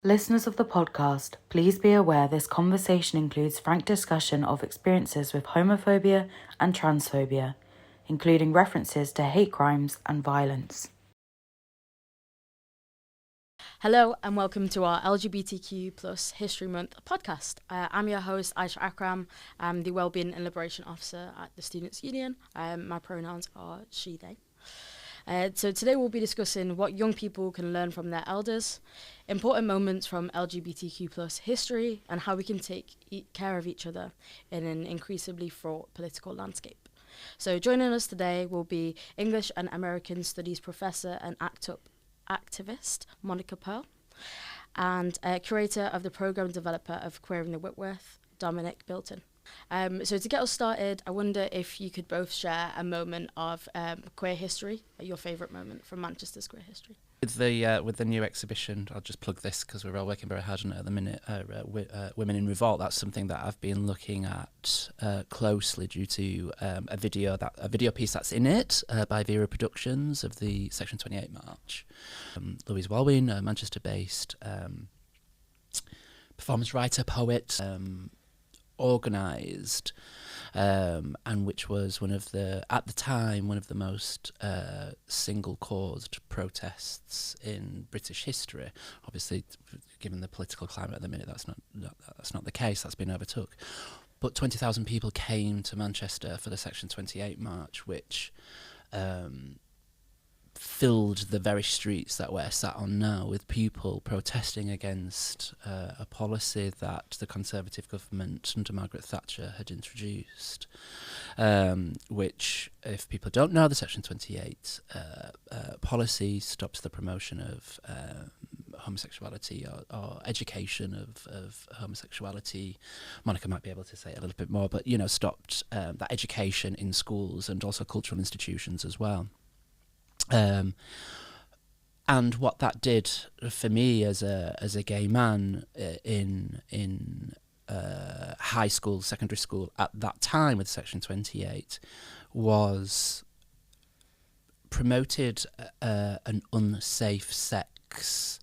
Listeners of the podcast, please be aware this conversation includes frank discussion of experiences with homophobia and transphobia, including references to hate crimes and violence. Hello and welcome to our LGBTQ History Month podcast. I'm your host, Aisha Akram. I'm the Wellbeing and Liberation Officer at the Students' Union. My pronouns are she, they. So today we'll be discussing what young people can learn from their elders, important moments from LGBTQ history, and how we can take care of each other in an increasingly fraught political landscape. So joining us today will be English and American Studies professor and activist Monica Pearl, and curator of the program developer of Queering the Whitworth, Dominic Bilton. So to get us started, I wonder if you could both share a moment of queer history, your favourite moment from Manchester's queer history. With the new exhibition, I'll just plug this because we're all working very hard on it at the minute, Women in Revolt. That's something that I've been looking at closely due to a video piece that's in it by Vera Productions of the Section 28 March. Louise Wellbeing, a Manchester-based performance writer, poet, organised, and which was at the time one of the most single-caused protests in British history. Obviously, given the political climate at the minute, that's not the case. That's been overtook. But 20,000 people came to Manchester for the Section 28 March, which filled the very streets that we're sat on now with people protesting against a policy that the Conservative government under Margaret Thatcher had introduced, which, if people don't know, the Section 28 policy stops the promotion of homosexuality or education of homosexuality. Monica might be able to say a little bit more, but, stopped that education in schools and also cultural institutions as well. And what that did for me as a gay man in high school, secondary school at that time with Section 28 was promoted an unsafe sex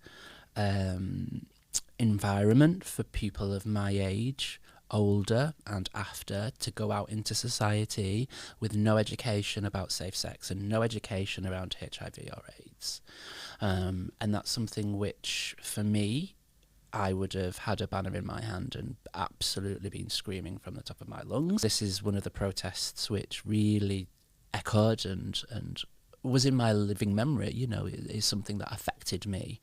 environment for people of my age, older and after, to go out into society with no education about safe sex and no education around HIV or AIDS. And that's something which, for me, I would have had a banner in my hand and absolutely been screaming from the top of my lungs. This is one of the protests which really echoed and was in my living memory, is something that affected me.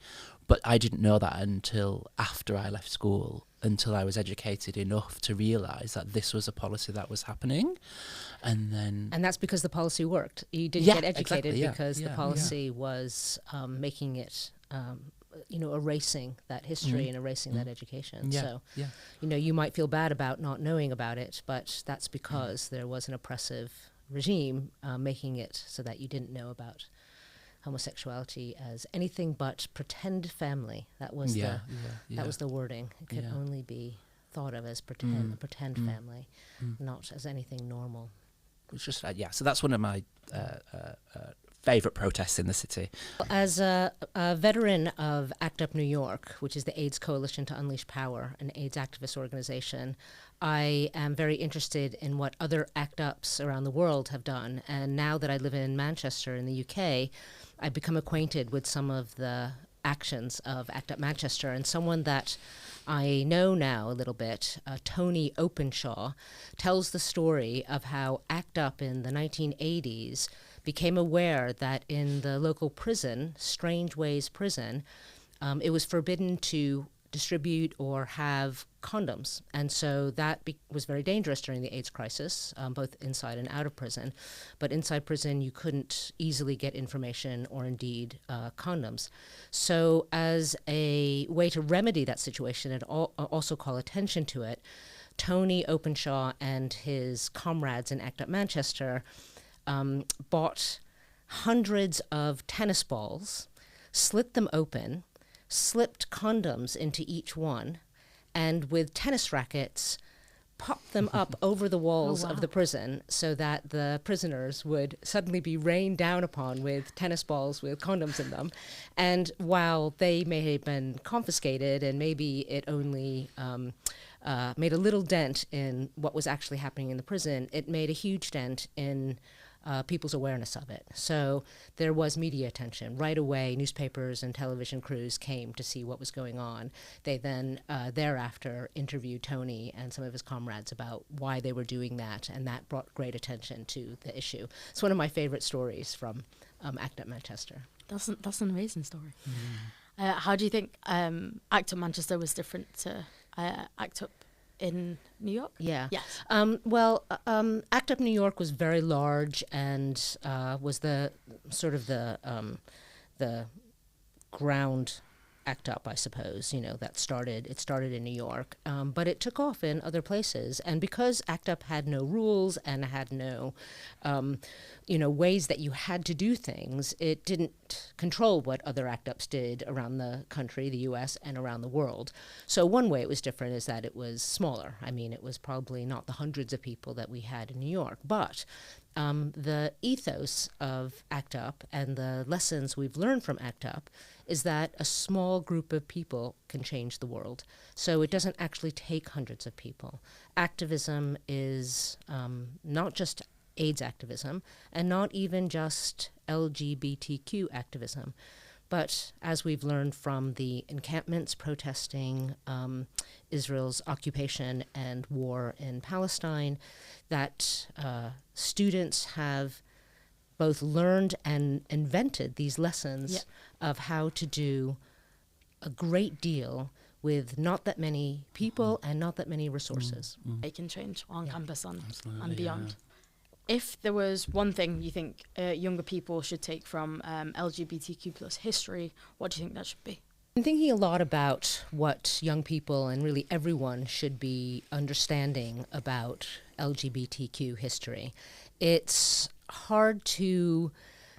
But I didn't know that until after I left school, until I was educated enough to realise that this was a policy that was happening. And that's because the policy worked. You didn't get educated because the policy was making it, erasing that history and erasing that education. You might feel bad about not knowing about it, but that's because there was an oppressive regime making it so that you didn't know about homosexuality as anything but pretend family. That was that was the wording. It could only be thought of as pretend family, not as anything normal. It's just so that's one of my favourite protests in the city. As a veteran of ACT UP New York, which is the AIDS Coalition to Unleash Power, an AIDS activist organization, I am very interested in what other ACT UPs around the world have done. And now that I live in Manchester in the UK, I've become acquainted with some of the actions of ACT UP Manchester, and someone that I know now a little bit, Tony Openshaw, tells the story of how ACT UP in the 1980s became aware that in the local prison, Strange Ways Prison, it was forbidden to distribute or have condoms. And so that was very dangerous during the AIDS crisis, both inside and out of prison. But inside prison, you couldn't easily get information or indeed condoms. So as a way to remedy that situation and also call attention to it, Tony Openshaw and his comrades in ACT UP Manchester bought hundreds of tennis balls, slit them open, slipped condoms into each one, and with tennis rackets, pop them up over the walls Oh, wow. of the prison so that the prisoners would suddenly be rained down upon with tennis balls with condoms in them. And while they may have been confiscated and maybe it only made a little dent in what was actually happening in the prison, it made a huge dent in people's awareness of it. So there was media attention. Right away, newspapers and television crews came to see what was going on. They then thereafter interviewed Tony and some of his comrades about why they were doing that, and that brought great attention to the issue. It's one of my favorite stories from ACT UP Manchester. That's an amazing story. How do you think ACT UP Manchester was different to ACT UP in New York? Yeah. Yes. ACT UP New York was very large and was the sort of the ground ACT UP, I suppose. It started in New York, but it took off in other places. And because ACT UP had no rules and had no, ways that you had to do things, it didn't control what other ACT UPs did around the country, the U.S., and around the world. So one way it was different is that it was smaller. I mean, it was probably not the hundreds of people that we had in New York, but the ethos of ACT UP and the lessons we've learned from ACT UP is that a small group of people can change the world. So it doesn't actually take hundreds of people. Activism is not just AIDS activism and not even just LGBTQ activism. But as we've learned from the encampments protesting Israel's occupation and war in Palestine, that students have both learned and invented these lessons of how to do a great deal with not that many people and not that many resources. They can change on campus and Absolutely, beyond. yeah. If there was one thing you think younger people should take from LGBTQ plus history, what do you think that should be? I'm thinking a lot about what young people and really everyone should be understanding about LGBTQ history. It's hard to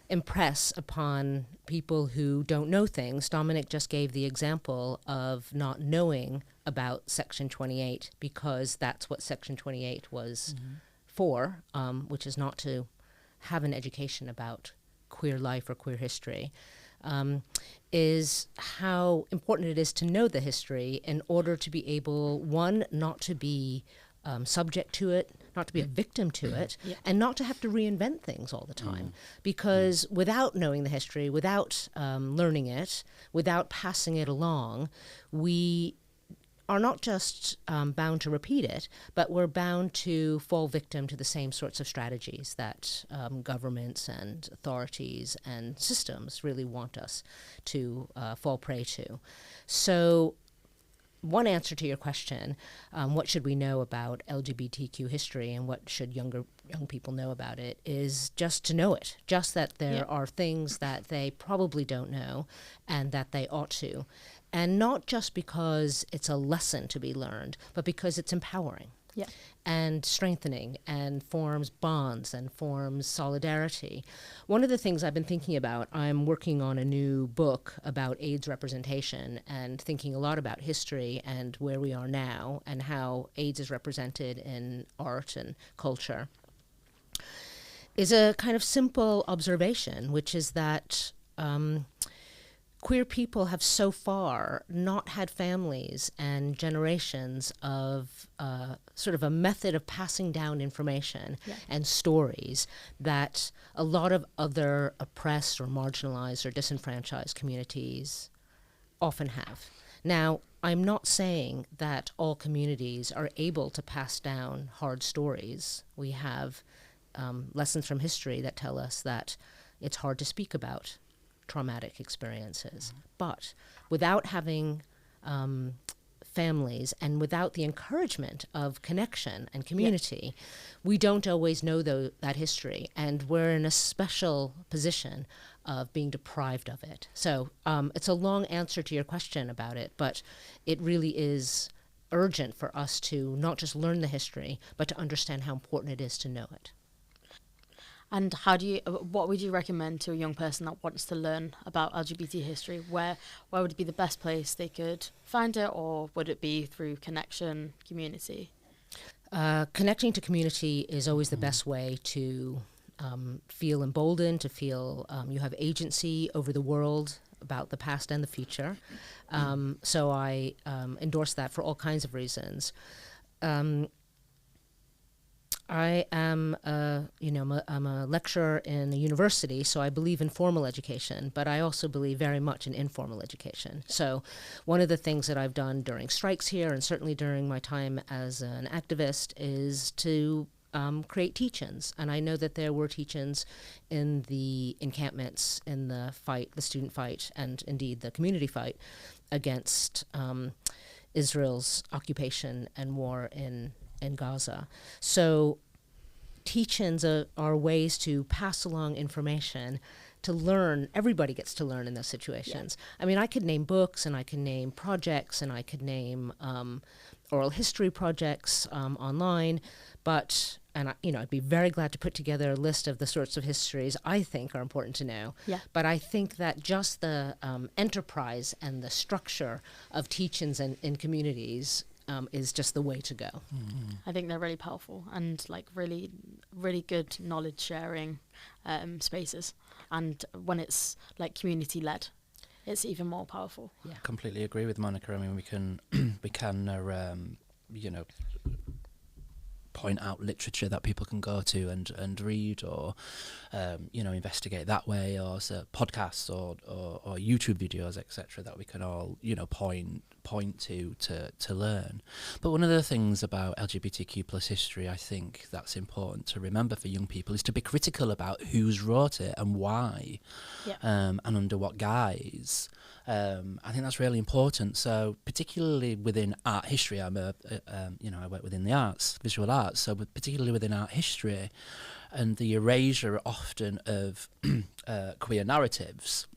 impress upon people who don't know things. Dominic just gave the example of not knowing about Section 28 because that's what Section 28 was for, which is not to have an education about queer life or queer history, is how important it is to know the history in order to be able, one, not to be subject to it, not to be a victim to it, and not to have to reinvent things all the time. Because without knowing the history, without learning it, without passing it along, we are not just bound to repeat it, but we're bound to fall victim to the same sorts of strategies that governments and authorities and systems really want us to fall prey to. So one answer to your question, what should we know about LGBTQ history and what should young people know about it, is just to know it, just that there are things that they probably don't know and that they ought to. And not just because it's a lesson to be learned, but because it's empowering and strengthening and forms bonds and forms solidarity. One of the things I've been thinking about, I'm working on a new book about AIDS representation and thinking a lot about history and where we are now and how AIDS is represented in art and culture, is a kind of simple observation, which is that queer people have so far not had families and generations of sort of a method of passing down information and stories that a lot of other oppressed or marginalized or disenfranchised communities often have. Now, I'm not saying that all communities are able to pass down hard stories. We have lessons from history that tell us that it's hard to speak about traumatic experiences. But without having families and without the encouragement of connection and community, we don't always know that history, and we're in a special position of being deprived of it. So it's a long answer to your question about it, but it really is urgent for us to not just learn the history, but to understand how important it is to know it. And what would you recommend to a young person that wants to learn about LGBT history? Where would it be the best place they could find it, or would it be through connection, community? Connecting to community is always the best way to feel emboldened, to feel you have agency over the world, about the past and the future. So I endorse that for all kinds of reasons. I am, I'm a lecturer in a university, so I believe in formal education, but I also believe very much in informal education. So one of the things that I've done during strikes here, and certainly during my time as an activist, is to create teach-ins. And I know that there were teach-ins in the encampments, in the fight, the student fight, and indeed the community fight against Israel's occupation and war in Gaza. So teach-ins are ways to pass along information, to learn. Everybody gets to learn in those situations. Yeah. I mean, I could name books, and I could name projects, and I could name oral history projects online, but I'd be very glad to put together a list of the sorts of histories I think are important to know. Yeah. But I think that just the enterprise and the structure of teach-ins in communities is just the way to go. Mm-hmm. I think they're really powerful and like really, really good knowledge sharing spaces. And when it's like community led, it's even more powerful. Yeah, completely agree with Monica. I mean, we can point out literature that people can go to and read, or investigate that way, or podcasts or YouTube videos, etc., that we can all point to learn. But one of the things about LGBTQ plus history, I think that's important to remember for young people, is to be critical about who's wrote it and why, and under what guise. I think that's really important. So particularly within art history, I work within the arts, visual arts, so particularly within art history, and the erasure often of queer narratives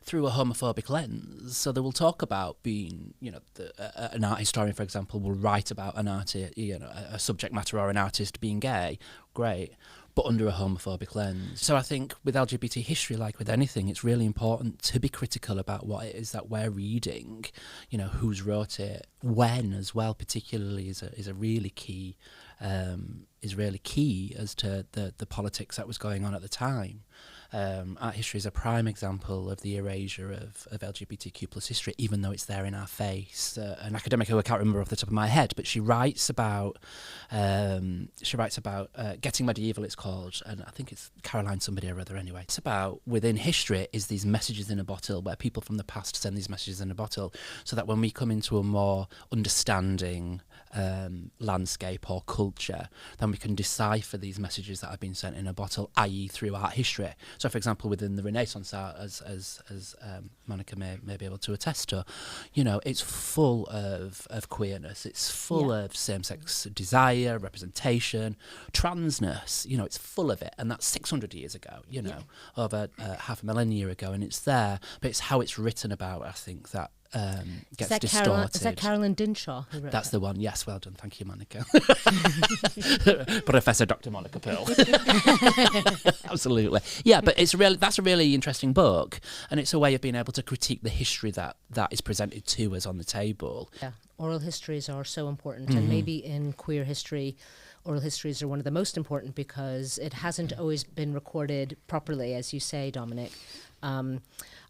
through a homophobic lens. So they will talk about being, an art historian, for example, will write about an artist, a subject matter or an artist being gay, great, but under a homophobic lens. So I think with LGBT history, like with anything, it's really important to be critical about what it is that we're reading, who's wrote it, when as well, particularly is a really key, is really key as to the politics that was going on at the time. Art history is a prime example of the erasure of LGBTQ plus history, even though it's there in our face. An academic who I can't remember off the top of my head, but she writes about Getting Medieval, it's called, and I think it's Caroline somebody or other anyway. It's about, within history, is these messages in a bottle, where people from the past send these messages in a bottle, so that when we come into a more understanding landscape or culture, then we can decipher these messages that have been sent in a bottle, i.e. through art history. So, for example, within the Renaissance art, as Monica may be able to attest to, it's full of queerness. It's full of same-sex desire, representation, transness. It's full of it, and that's 600 years ago. Over half a millennia ago, and it's there. But it's how it's written about, I think, that gets distorted. Is that Carolyn Dinshaw who wrote That's that? the one. Yes, well done. Thank you, Monica. Professor Dr. Monica Pearl. Absolutely. Yeah, but that's a really interesting book, and it's a way of being able to critique the history that is presented to us on the table. Yeah, oral histories are so important, and maybe in queer history, oral histories are one of the most important because it hasn't always been recorded properly, as you say, Dominic.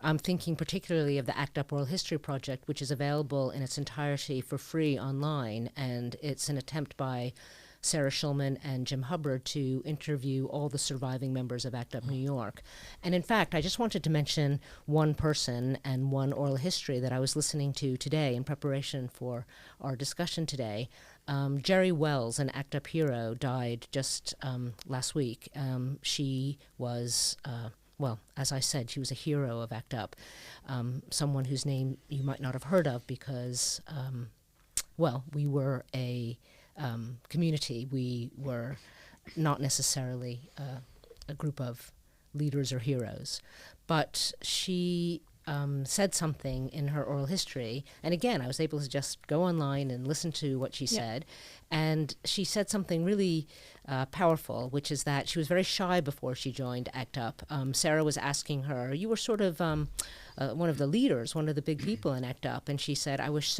I'm thinking particularly of the ACT UP Oral History Project, which is available in its entirety for free online, and it's an attempt by Sarah Schulman and Jim Hubbard to interview all the surviving members of ACT UP New York. And in fact, I just wanted to mention one person and one oral history that I was listening to today in preparation for our discussion today. Jerry Wells, an ACT UP hero, died just last week. She was... as I said, she was a hero of ACT UP, someone whose name you might not have heard of because, we were a community. We were not necessarily a group of leaders or heroes. But she said something in her oral history, and again, I was able to just go online and listen to what she said, and she said something really powerful, which is that she was very shy before she joined ACT UP. Sarah was asking her, you were sort of one of the leaders, one of the big people in ACT UP, and she said, I was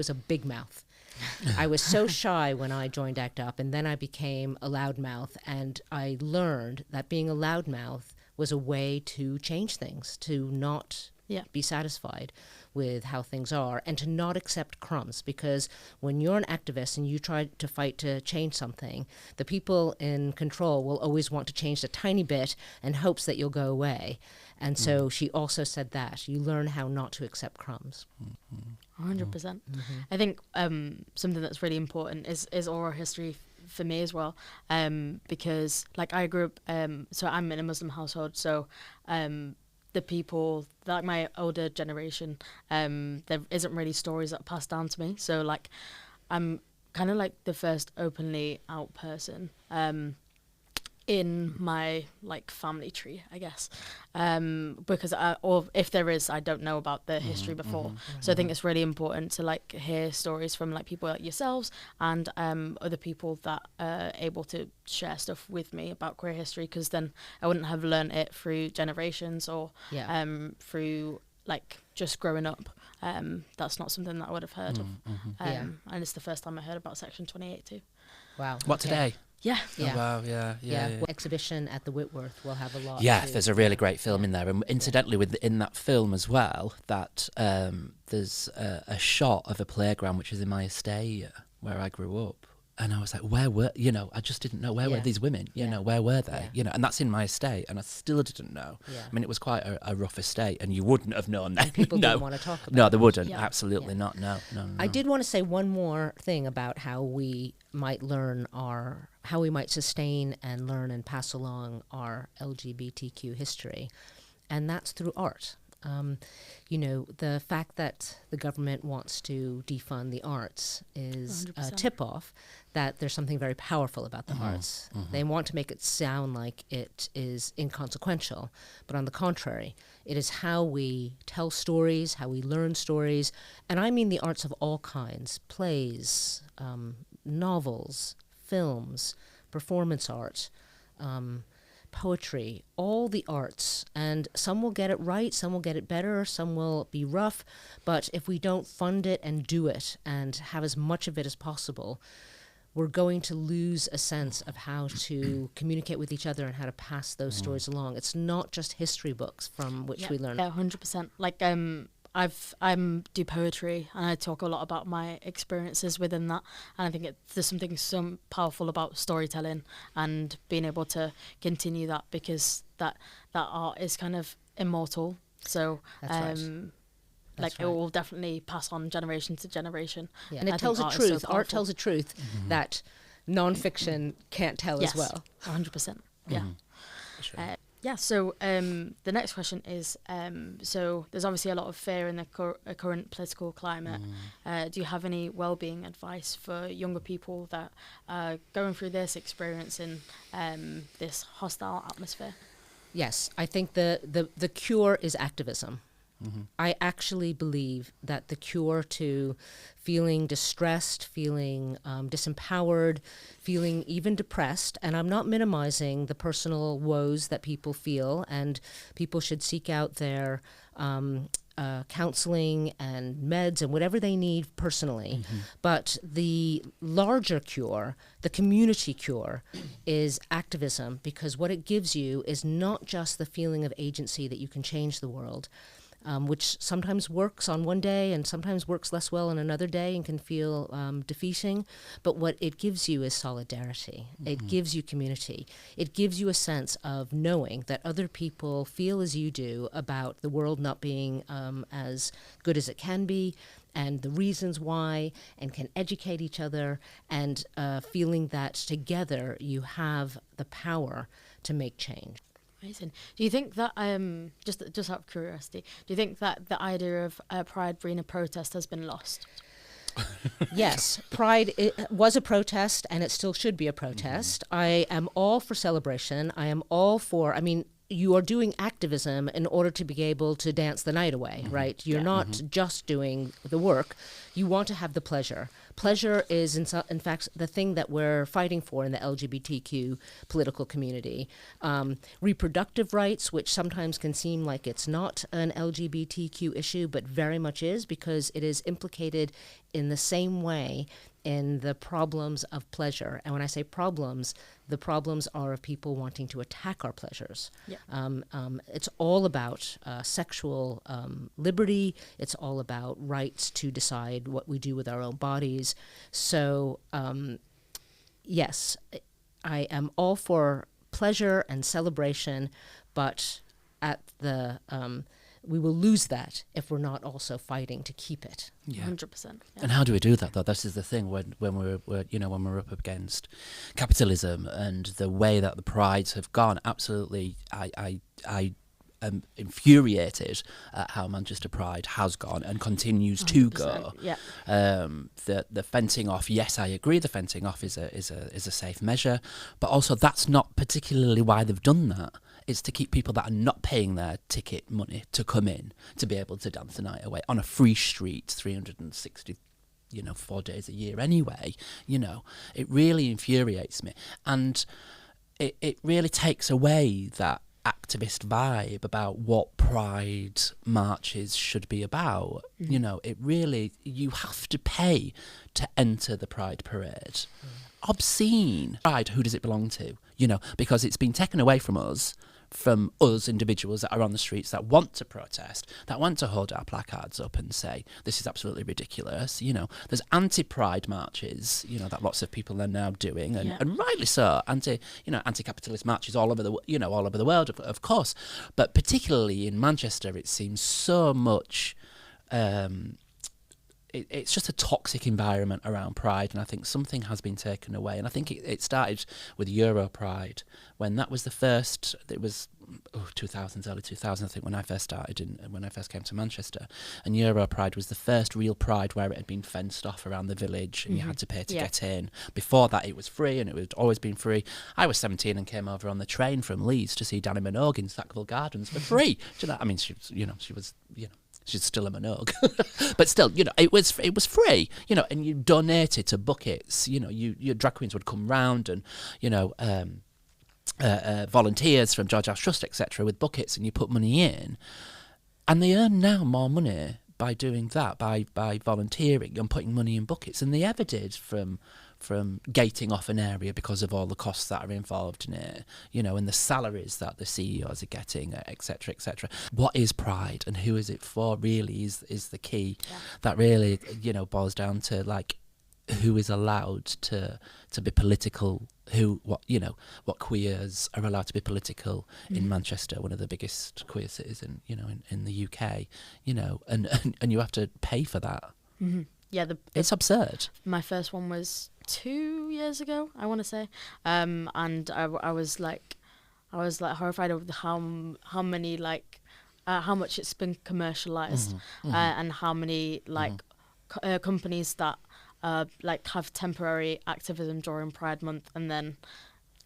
a big mouth. I was so shy when I joined ACT UP, and then I became a loudmouth, and I learned that being a loudmouth was a way to change things, to not be satisfied with how things are, and to not accept crumbs. Because when you're an activist and you try to fight to change something, the people in control will always want to change a tiny bit in hopes that you'll go away. And so she also said that you learn how not to accept crumbs. 100%. I think something that's really important is oral history for me as well, because like I grew up, so I'm in a Muslim household, so the people, like my older generation, there isn't really stories that are passed down to me. So like I'm kind of like the first openly out person in my like family tree, I guess, because or if there is, I don't know about the history before. So I think it's really important to like hear stories from like people like yourselves and other people that are able to share stuff with me about queer history, because then I wouldn't have learned it through generations or through like just growing up. That's not something that I would have heard of. And it's the first time I heard about Section 28 too. Wow. What, today? Yeah. Oh, wow, yeah. Well, exhibition at the Whitworth will have a lot. Yeah, there's a really great film in there. And incidentally, within that film as well, that there's a shot of a playground which is in my estate where I grew up. And I was like, where were, I just didn't know, where were these women? You know, where were they? And that's in my estate, and I still didn't know. I mean, it was quite a rough estate, and you wouldn't have known then. And people didn't want to talk about it. No, they wouldn't. Absolutely not. No. I did want to say one more thing about how we might how we might sustain and learn and pass along our LGBTQ history, and that's through art. The fact that the government wants to defund the arts is 100%. A tip-off that there's something very powerful about the arts. They want to make it sound like it is inconsequential, but on the contrary, it is how we tell stories, how we learn stories, and I mean the arts of all kinds: plays, novels, films, performance art, poetry, all the arts. And some will get it right, some will get it better, some will be rough, but if we don't fund it and do it and have as much of it as possible, we're going to lose a sense of how to communicate with each other and how to pass those stories along. It's not just history books from which we learn. Yeah, 100%. Like I do poetry, and I talk a lot about my experiences within that, and I think there's something so powerful about storytelling and being able to continue that, because that art is kind of immortal. So it will definitely pass on generation to generation. And it tells a truth. Art tells a truth that non-fiction can't tell as well. 100%. Yeah. Sure. So the next question is, so there's obviously a lot of fear in the current political climate. Do you have any well-being advice for younger people that are going through this, experiencing this hostile atmosphere? Yes, I think the cure is activism. I actually believe that the cure to feeling distressed, feeling disempowered, feeling even depressed, and I'm not minimizing the personal woes that people feel, and people should seek out their counseling and meds and whatever they need personally. But the larger cure, the community cure, is activism, because what it gives you is not just the feeling of agency that you can change the world, which sometimes works on one day and sometimes works less well on another day and can feel defeating. But what it gives you is solidarity. It gives you community. It gives you a sense of knowing that other people feel as you do about the world not being as good as it can be, and the reasons why, and can educate each other, and feeling that together you have the power to make change. Amazing. Do you think that, just out of curiosity, do you think that the idea of Pride being a protest has been lost? Yes, Pride was a protest, and it still should be a protest. I am all for celebration. I am all for, you are doing activism in order to be able to dance the night away, right? You're not just doing the work. You want to have the pleasure. Pleasure is, in fact, the thing that we're fighting for in the LGBTQ political community. Reproductive rights, which sometimes can seem like it's not an LGBTQ issue, but very much is, because it is implicated in the same way in the problems of pleasure. And when I say problems, the problems are of people wanting to attack our pleasures. Yeah. It's all about sexual liberty. It's all about rights to decide what we do with our own bodies. So, yes, I am all for pleasure and celebration, but at the we will lose that if we're not also fighting to keep it. 100%. Yeah. And how do we do that, though? This is the thing when we're up against capitalism and the way that the prides have gone. Absolutely, I am infuriated at how Manchester Pride has gone and continues to go. Yeah. The fencing off. Yes, I agree. The fencing off is a safe measure, but also that's not particularly why they've done that. It's to keep people that are not paying their ticket money to come in to be able to dance the night away on a free street 360 4 days a year anyway. It really infuriates me, and it really takes away that activist vibe about what pride marches should be about. It really, you have to pay to enter the pride parade. Obscene. Pride, who does it belong to? Because it's been taken away from us individuals that are on the streets that want to protest, that want to hold our placards up and say this is absolutely ridiculous. There's anti-pride marches, that lots of people are now doing, and rightly so. Anti-capitalist marches all over the world, of course, but particularly in Manchester, it seems so much. It's just a toxic environment around Pride, and I think something has been taken away. And I think it started with Euro Pride, when that was the first. It was 2000s, early 2000s, I think, when I first started when I first came to Manchester. And Euro Pride was the first real Pride where it had been fenced off around the village, and you had to pay to get in. Before that, it was free, and it had always been free. I was 17 and came over on the train from Leeds to see Danny Minogue in Sackville Gardens for free. Do you know? I mean, she was. She's still a Minogue, but still, it was free, and you donated to buckets. Your drag queens would come round, and volunteers from George House Trust, etc., with buckets, and you put money in, and they earn now more money by doing that, by volunteering and putting money in buckets, than they ever did from gating off an area because of all the costs that are involved in it, and the salaries that the CEOs are getting, etc., etc. What is Pride and who is it for? Really is the key. That really boils down to like who is allowed to be political, what queers are allowed to be political in Manchester, one of the biggest queer cities in the UK, and you have to pay for that. Yeah, it's absurd. My first one was 2 years ago, I want to say, and I was horrified over how many how much it's been commercialized, and how many companies that have temporary activism during Pride Month and then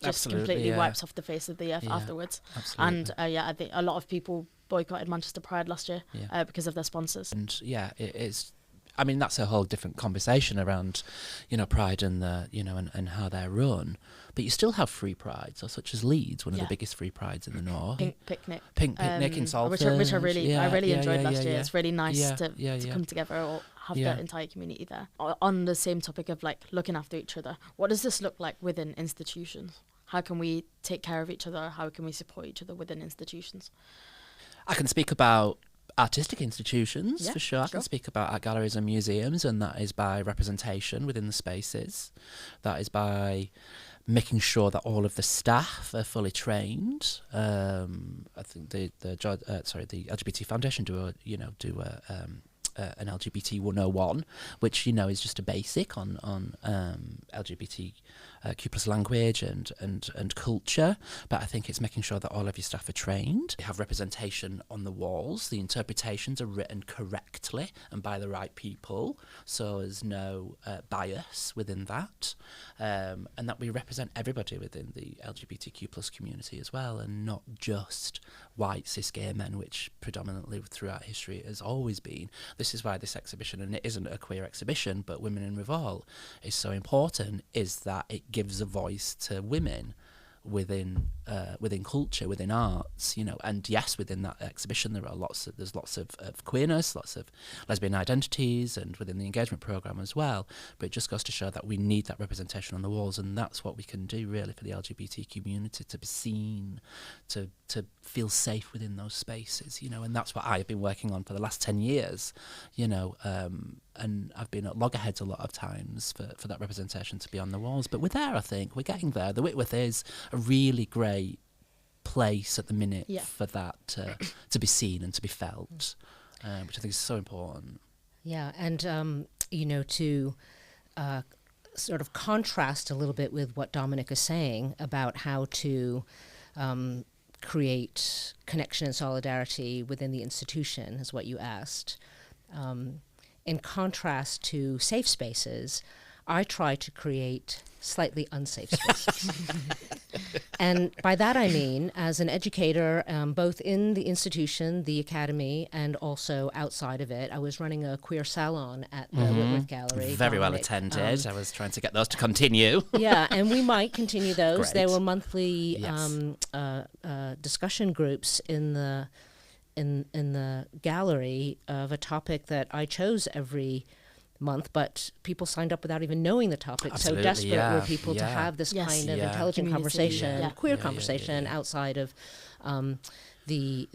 just completely wipes off the face of the earth afterwards. Absolutely. And I think a lot of people boycotted Manchester Pride last year because of their sponsors. And it is. I mean, that's a whole different conversation around, Pride and and how they're run. But you still have free prides, such as Leeds, one of the biggest free prides in the north. Pink Picnic in Salford, which I really enjoyed last year. It's really nice to to come together or have the entire community there. On the same topic of looking after each other, what does this look like within institutions? How can we take care of each other? How can we support each other within institutions? I can speak about artistic institutions, for sure. I can speak about art galleries and museums, and that is by representation within the spaces. That is by making sure that all of the staff are fully trained. I think the LGBT Foundation do an LGBT 101, which is just a basic on LGBTQ plus language and culture, but I think it's making sure that all of your staff are trained. You have representation on the walls, the interpretations are written correctly and by the right people, so there's no bias within that, and that we represent everybody within the LGBTQ plus community as well, and not just white cis gay men, which predominantly throughout history has always been. This is why this exhibition, and it isn't a queer exhibition, but Women in Revolt is so important, is that it gives a voice to women within culture, within arts, and yes, within that exhibition there's lots of queerness, lots of lesbian identities, and within the engagement programme as well. But it just goes to show that we need that representation on the walls, and that's what we can do really for the LGBT community, to be seen, to feel safe within those spaces, and that's what I've been working on for the last 10 years, and I've been at loggerheads a lot of times for that representation to be on the walls. But we're there, I think. We're getting there. The Whitworth is a really great place at the minute for that to be seen and to be felt, which I think is so important. Yeah, and, to sort of contrast a little bit with what Dominic is saying about how to create connection and solidarity within the institution, is what you asked. In contrast to safe spaces, I try to create slightly unsafe spaces. And by that I mean, as an educator, both in the institution, the academy, and also outside of it, I was running a queer salon at the Whitworth Gallery. Very well attended. I was trying to get those to continue. Yeah, and we might continue those. Great. There were monthly Yes. discussion groups in the gallery of a topic that I chose every month, but people signed up without even knowing the topic. Absolutely, so desperate yeah, were people to yeah. have this Yes. kind of Yeah. intelligent Community, conversation, yeah. queer Yeah, conversation yeah. outside of the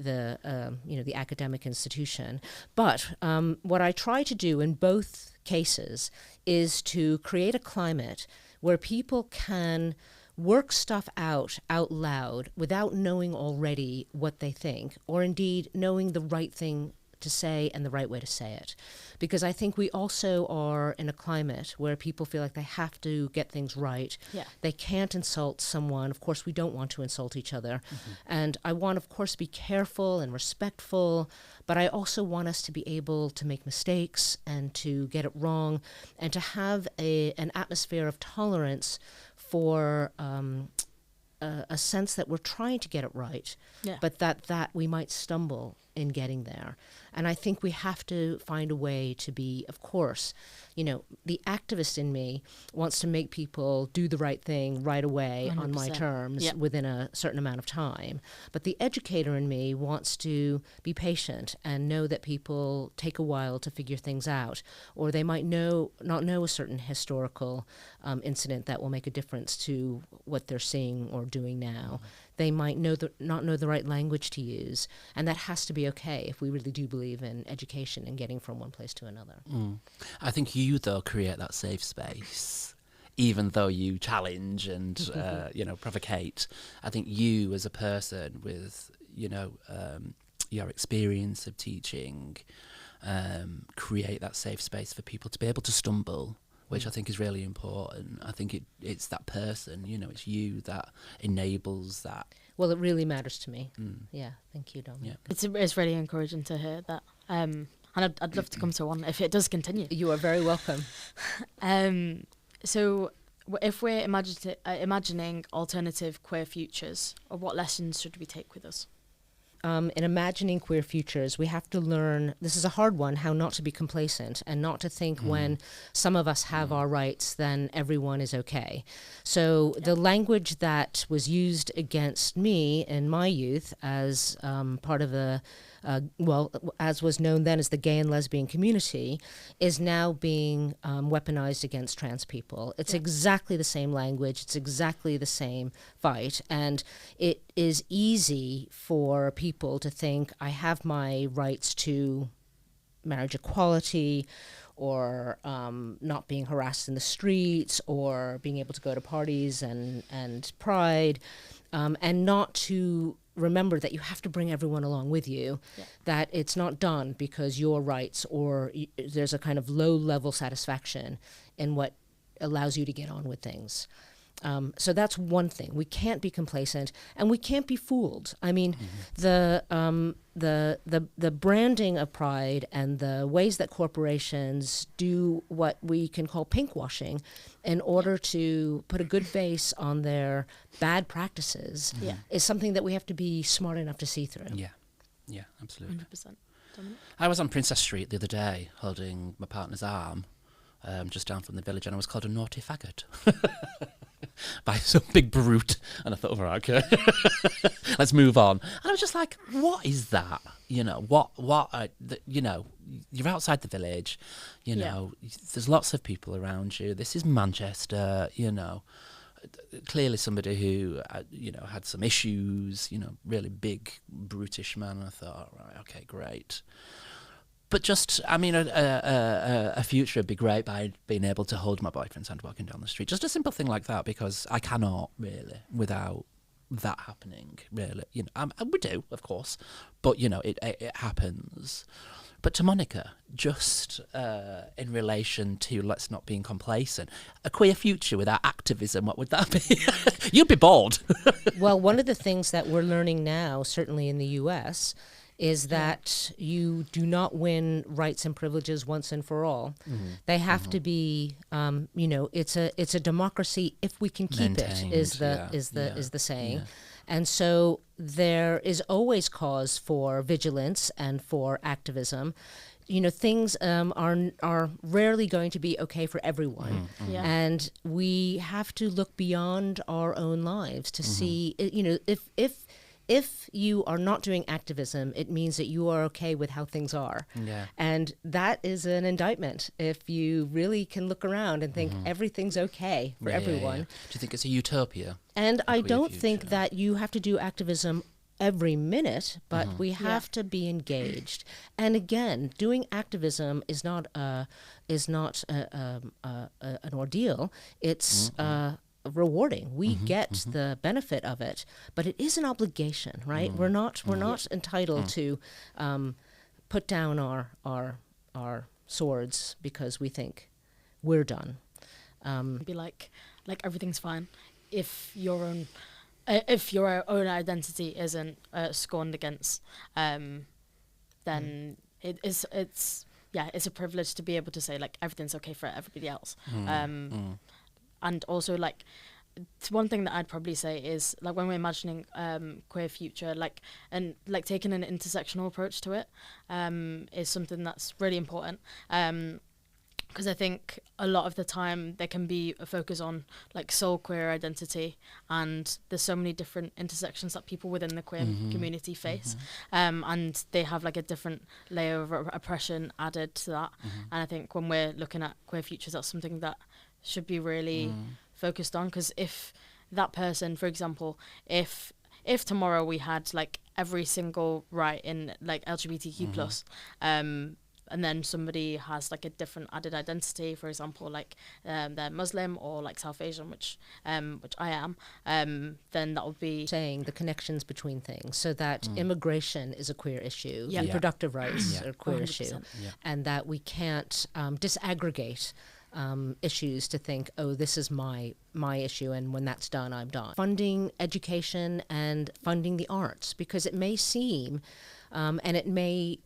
academic institution. But what I try to do in both cases is to create a climate where people can work stuff out loud without knowing already what they think, or indeed knowing the right thing to say and the right way to say it. Because I think we also are in a climate where people feel like they have to get things right. Yeah. They can't insult someone. Of course, we don't want to insult each other. And I want, of course, to be careful and respectful, but I also want us to be able to make mistakes and to get it wrong, and to have an atmosphere of tolerance for a sense that we're trying to get it right, but that we might stumble in getting there. And I think we have to find a way to be, of course, the activist in me wants to make people do the right thing right away 100%. on my terms Yep. within a certain amount of time. But the educator in me wants to be patient and know that people take a while to figure things out, or they might not know a certain historical incident that will make a difference to what they're seeing or doing now. They might not know the right language to use, and that has to be okay if we really do believe in education and getting from one place to another. I think you, though, create that safe space, even though you challenge and, provocate. I think you, as a person with, your experience of teaching, create that safe space for people to be able to stumble, which I think is really important. I think it's that person, it's you that enables that. Well, it really matters to me. Yeah, thank you, Dominic. Yeah. It's really encouraging to hear that. And I'd love to come to one if it does continue. You are very welcome. So if we're imagining alternative queer futures, what lessons should we take with us? In imagining queer futures, we have to learn, this is a hard one, how not to be complacent and not to think when some of us have our rights, then everyone is okay. So the language that was used against me in my youth as part of as was known then as the gay and lesbian community, is now being weaponized against trans people. It's exactly the same language, it's exactly the same fight, and it is easy for people to think, I have my rights to marriage equality, or not being harassed in the streets, or being able to go to parties and pride, and not to remember that you have to bring everyone along with you, that it's not done because your rights or there's a kind of low-level satisfaction in what allows you to get on with things. So that's one thing. We can't be complacent, and we can't be fooled. I mean, the branding of Pride and the ways that corporations do what we can call pinkwashing in order to put a good face on their bad practices is something that we have to be smart enough to see through. Yeah, absolutely. 100%. Dominic? I was on Princess Street the other day holding my partner's arm, just down from the village, and I was called a naughty faggot. by some big brute. And I thought, all right, okay, let's move on. And I was just like, what is that? You know, you know, you're outside the village, you know, there's lots of people around you. This is Manchester, you know. Clearly somebody who, you know, had some issues, you know, really big, brutish man. And I thought, right, okay, great. But just, I mean, a future would be great by being able to hold my boyfriend's hand walking down the street. Just a simple thing like that, because I cannot really without that happening, really. You know, we do, of course, but, you know, it happens. But to Monica, just in relation to, let's not being complacent, a queer future without activism, what would that be? You'd be bored. Well, one of the things that we're learning now, certainly in the US, is that you do not win rights and privileges once and for all. They have to be, you know, it's a democracy if we can keep Maintained, it, is the saying. Yeah. And so there is always cause for vigilance and for activism. You know, things are rarely going to be okay for everyone. And we have to look beyond our own lives to see, you know, if you are not doing activism, it means that you are okay with how things are. Yeah. And that is an indictment if you really can look around and think everything's okay for everyone. Do you think it's a utopia? And I don't think that you have to do activism every minute, but we have to be engaged. And again, doing activism is not an ordeal. It's rewarding. We get the benefit of it, but it is an obligation, right? We're not entitled to put down our swords because we think we're done. Be like everything's fine if your own identity isn't scorned against, then it's a privilege to be able to say like everything's okay for everybody else. And also, like, one thing that I'd probably say is, like, when we're imagining queer future, and taking an intersectional approach to it is something that's really important. Because I think a lot of the time there can be a focus on, like, sole queer identity, and there's so many different intersections that people within the queer community face. And they have, like, a different layer of oppression added to that. And I think when we're looking at queer futures, that's something that should be really focused on, because if that person, for example, if tomorrow we had like every single right in like LGBTQ plus, and then somebody has like a different added identity, for example, like they're Muslim or like South Asian, which I am, then that would be saying the connections between things, so that immigration is a queer issue, reproductive rights are a queer 100%. Issue, and that we can't disaggregate issues to think, oh, this is my issue, and when that's done, I'm done. Funding education and funding the arts, because it may seem, and it may,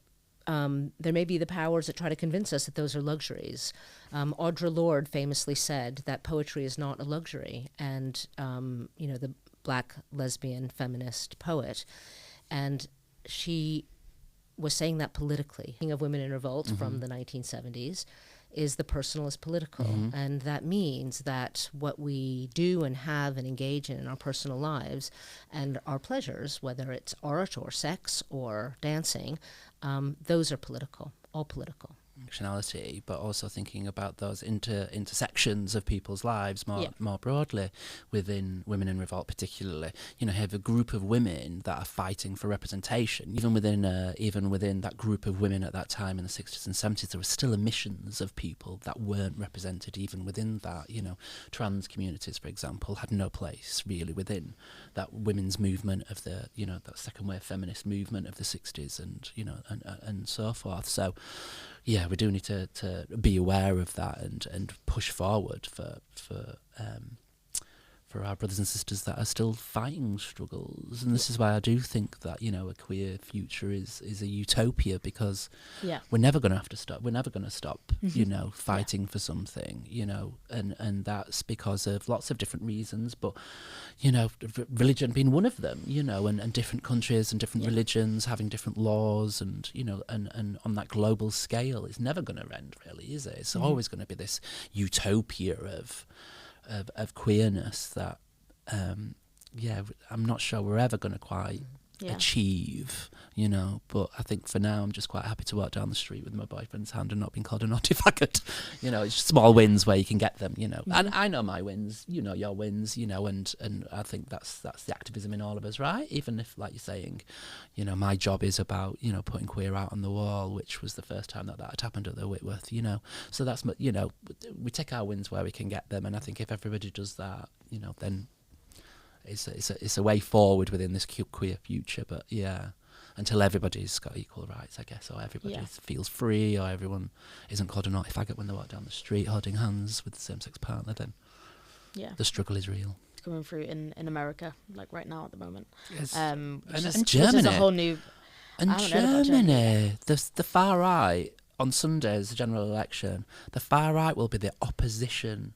there may be the powers that try to convince us that those are luxuries. Audre Lorde famously said that poetry is not a luxury, and you know, the Black lesbian feminist poet, and she was saying that politically. Of Women in Revolt from the 1970s. Is the personal is political, and that means that what we do and have and engage in our personal lives and our pleasures, whether it's art or sex or dancing, those are political, all political. Functionality, but also thinking about those intersections of people's lives more broadly within Women in Revolt, particularly. You know, have a group of women that are fighting for representation. Even within that group of women at that time in the 60s and 70s, there were still emissions of people that weren't represented even within that. You know, trans communities, for example, had no place really within that women's movement of the, you know, that second wave feminist movement of the 60s, and, you know, and so forth. So yeah, we do need to be aware of that and push forward for our brothers and sisters that are still fighting struggles. And this is why I do think that, you know, a queer future is a utopia, because we're never going to have to stop. We're never going to stop, you know, fighting for something, you know, and that's because of lots of different reasons, but, you know, religion being one of them, you know, and different countries and different religions having different laws, and, you know, and on that global scale, it's never going to end, really, is it? It's always going to be this utopia of of queerness that, I'm not sure we're ever going to quite achieve, you know. But I think for now I'm just quite happy to walk down the street with my boyfriend's hand and not being called a naughty faggot. You know, it's just small wins where you can get them, you know. And I know my wins, you know your wins, you know, and I think that's the activism in all of us, right? Even if, like you're saying, you know, my job is about, you know, putting queer out on the wall, which was the first time that had happened at the Whitworth, you know. So that's, you know, we take our wins where we can get them, and I think if everybody does that, you know, then it's a way forward within this queer future. But yeah, until everybody's got equal rights, I guess, or everybody feels free, or everyone isn't called a naughty faggot when they walk down the street holding hands with the same-sex partner, then the struggle is real. It's coming through in America, like right now at the moment. Yes. And Germany. Which is a whole new... And Germany, the far right, on Sunday's general election, the far right will be the opposition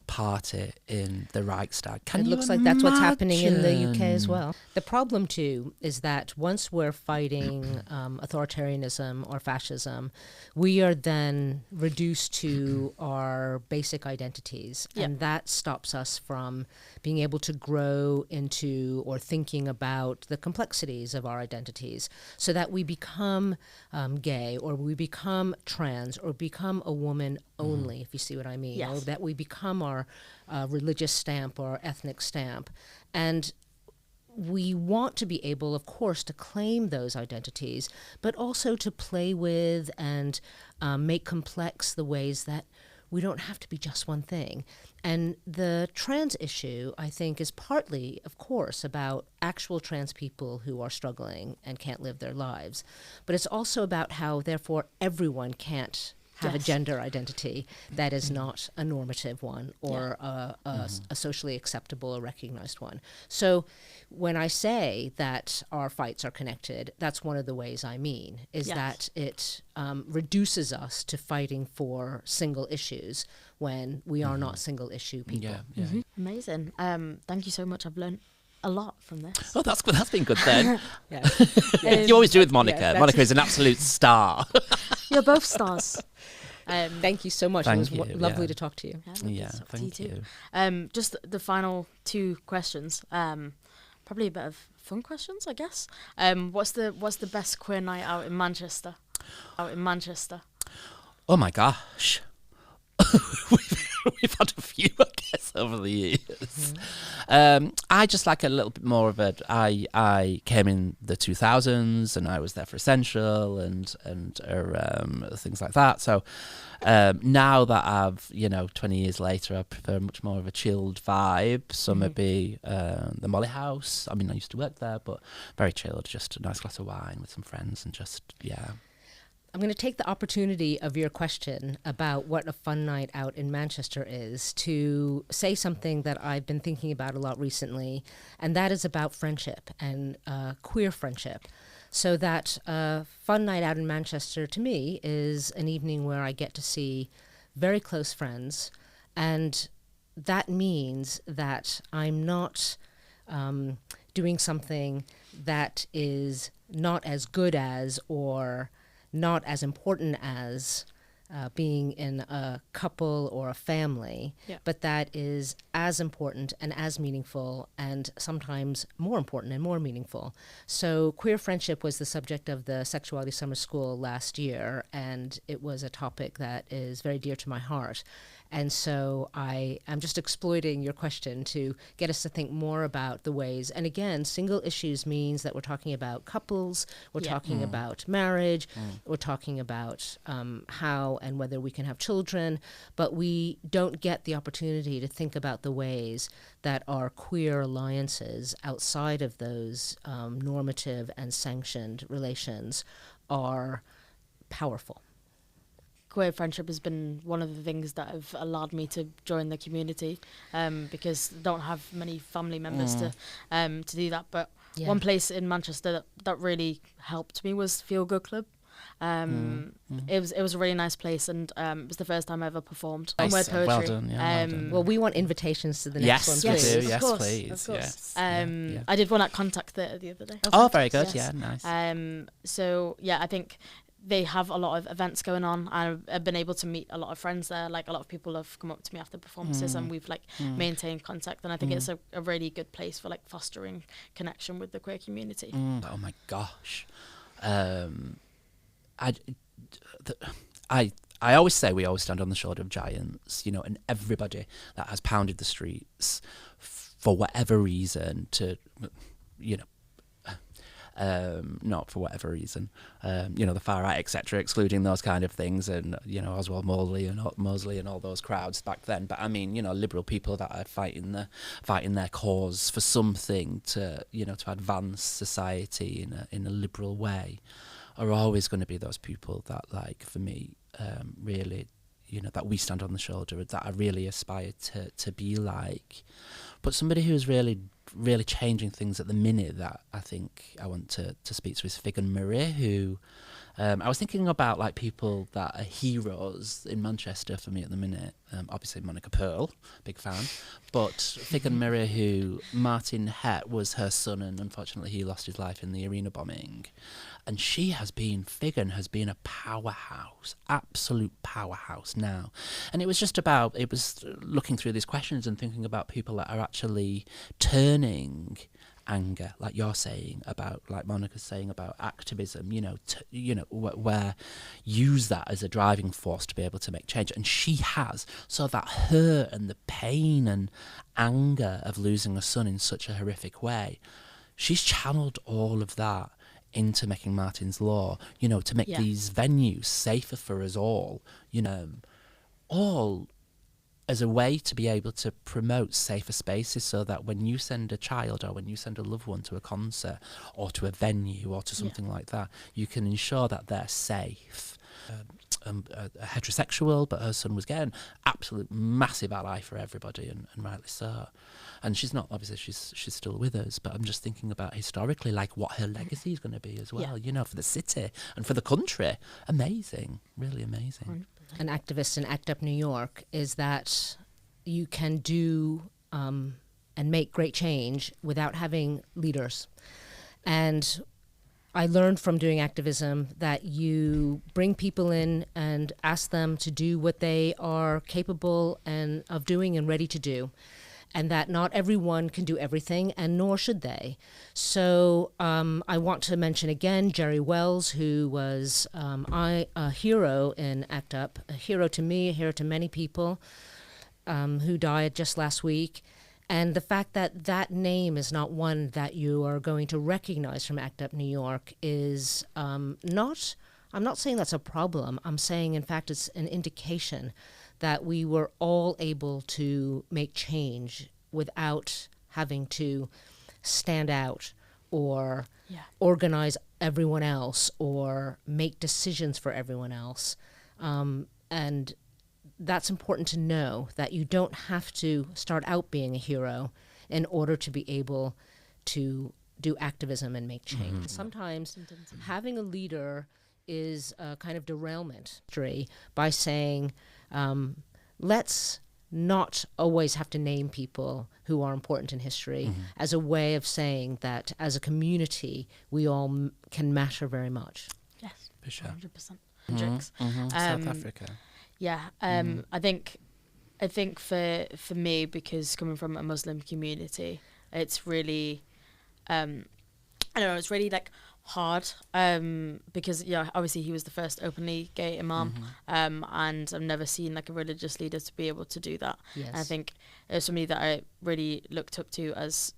party in the Reichstag. It looks like that's what's happening in the UK as well. The problem too is that once we're fighting authoritarianism or fascism, we are then reduced to our basic identities, and that stops us from being able to grow into or thinking about the complexities of our identities, so that we become gay, or we become trans, or become a woman only, if you see what I mean, or that we become our religious stamp or ethnic stamp. And we want to be able, of course, to claim those identities, but also to play with and make complex the ways that we don't have to be just one thing. And the trans issue, I think, is partly, of course, about actual trans people who are struggling and can't live their lives. But it's also about how, therefore, everyone can't have a gender identity that is not a normative one or a socially acceptable or recognized one. So when I say that our fights are connected, that's one of the ways I mean, is that it reduces us to fighting for single issues when we are not single issue people. Amazing. Thank you so much. I've learned a lot from this. Oh, that's been good then. You always do with Monica. Monica is an absolute star. You're both stars. Thank you so much. It was lovely to talk to you. Thank you. Just the final two questions. Probably a bit of fun questions, I guess. What's the best queer night out in Manchester? Oh my gosh. We've had a few, I guess, over the years. I just like a little bit more of it. I came in the 2000s, and I was there for Essential and things like that. So now that I've 20 years later, I prefer much more of a chilled vibe. So maybe the Molly House. I mean, I used to work there, but very chilled. Just a nice glass of wine with some friends, and just I'm going to take the opportunity of your question about what a fun night out in Manchester is to say something that I've been thinking about a lot recently, and that is about friendship and queer friendship. So that fun night out in Manchester to me is an evening where I get to see very close friends, and that means that I'm not doing something that is not as good as or not as important as being in a couple or a family, but that is as important and as meaningful, and sometimes more important and more meaningful. So queer friendship was the subject of the Sexuality Summer School last year, and it was a topic that is very dear to my heart. And so I am just exploiting your question to get us to think more about the ways. And again, single issues means that we're talking about couples, we're talking about marriage, we're talking about how and whether we can have children, but we don't get the opportunity to think about the ways that our queer alliances outside of those normative and sanctioned relations are powerful. Queer friendship has been one of the things that have allowed me to join the community, because I don't have many family members to do that. But one place in Manchester that really helped me was Feel Good Club. It was a really nice place, and it was the first time I ever performed word poetry. Well done, well done. Well, we want invitations to the next one, please. too. Yes, course, please. Of course. Yes. I did one at Contact Theatre the other day. Oh, very good. Yes. Yeah, nice. So yeah, I think they have a lot of events going on. I've been able to meet a lot of friends there. Like, a lot of people have come up to me after performances, and we've like maintained contact. And I think it's a really good place for like fostering connection with the queer community. Oh my gosh. I always say we always stand on the shoulder of giants, you know, and everybody that has pounded the streets for whatever reason to, you know, not for whatever reason, you know, the far right, etc., excluding those kind of things, and, you know, Oswald Mosley and all those crowds back then. But I mean, you know, liberal people that are fighting their cause for something to, you know, to advance society in a liberal way, are always going to be those people that, like, for me, really, you know, that we stand on the shoulder, that I really aspire to be like. But somebody who's really changing things at the minute that I think I want to speak to is Fig and Murray, who I was thinking about, like, people that are heroes in Manchester for me at the minute. Obviously Monica Pearl, big fan, but Fig and Murray, who Martin Het was her son, and unfortunately he lost his life in the arena bombing. And Figan has been a powerhouse, absolute powerhouse now. And it was looking through these questions and thinking about people that are actually turning anger, like you're saying about, like Monica's saying about activism, you know, where use that as a driving force to be able to make change. And she has, so that hurt and the pain and anger of losing a son in such a horrific way, she's channeled all of that into making Martin's Law, you know, to make these venues safer for us all, you know, all as a way to be able to promote safer spaces, so that when you send a child or when you send a loved one to a concert or to a venue or to something like that, you can ensure that they're safe. Heterosexual, but her son was getting absolute massive ally for everybody, and rightly so. And she's not, obviously she's still with us, but I'm just thinking about historically, like, what her legacy is going to be as well, you know, for the city and for the country. Amazing, really amazing. An activist in ACT UP New York is that you can do and make great change without having leaders. And I learned from doing activism that you bring people in and ask them to do what they are capable of doing and ready to do, and that not everyone can do everything, and nor should they. So I want to mention again Jerry Wells, who was a hero in ACT UP, a hero to me, a hero to many people, who died just last week. And the fact that that name is not one that you are going to recognize from ACT UP New York is not, I'm not saying that's a problem. I'm saying, in fact, it's an indication that we were all able to make change without having to stand out or organize everyone else or make decisions for everyone else. And that's important to know, that you don't have to start out being a hero in order to be able to do activism and make change. Sometimes having a leader is a kind of derailment by saying, let's not always have to name people who are important in history as a way of saying that as a community we all can matter very much. Yes, for sure. 100%. South Africa. Yeah, I think for me, because coming from a Muslim community, it's really, I don't know, it's really like hard, because obviously he was the first openly gay imam, and I've never seen like a religious leader to be able to do that. Yes. And I think it was somebody that I really looked up to as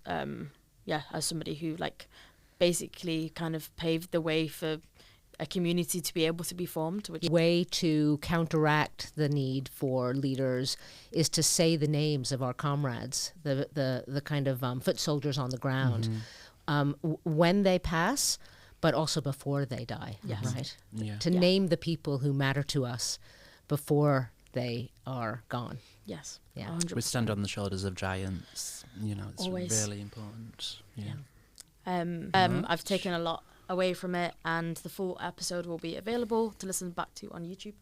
somebody who like basically kind of paved the way for a community to be able to be formed. Which way to counteract the need for leaders is to say the names of our comrades, the kind of foot soldiers on the ground, when they pass, but also before they die. Yes. Right? Yeah. To name the people who matter to us before they are gone. Yes. Yeah. 100%. We stand on the shoulders of giants. You know, it's Always. really important. Yeah. I've taken a lot away from it, and the full episode will be available to listen back to on YouTube.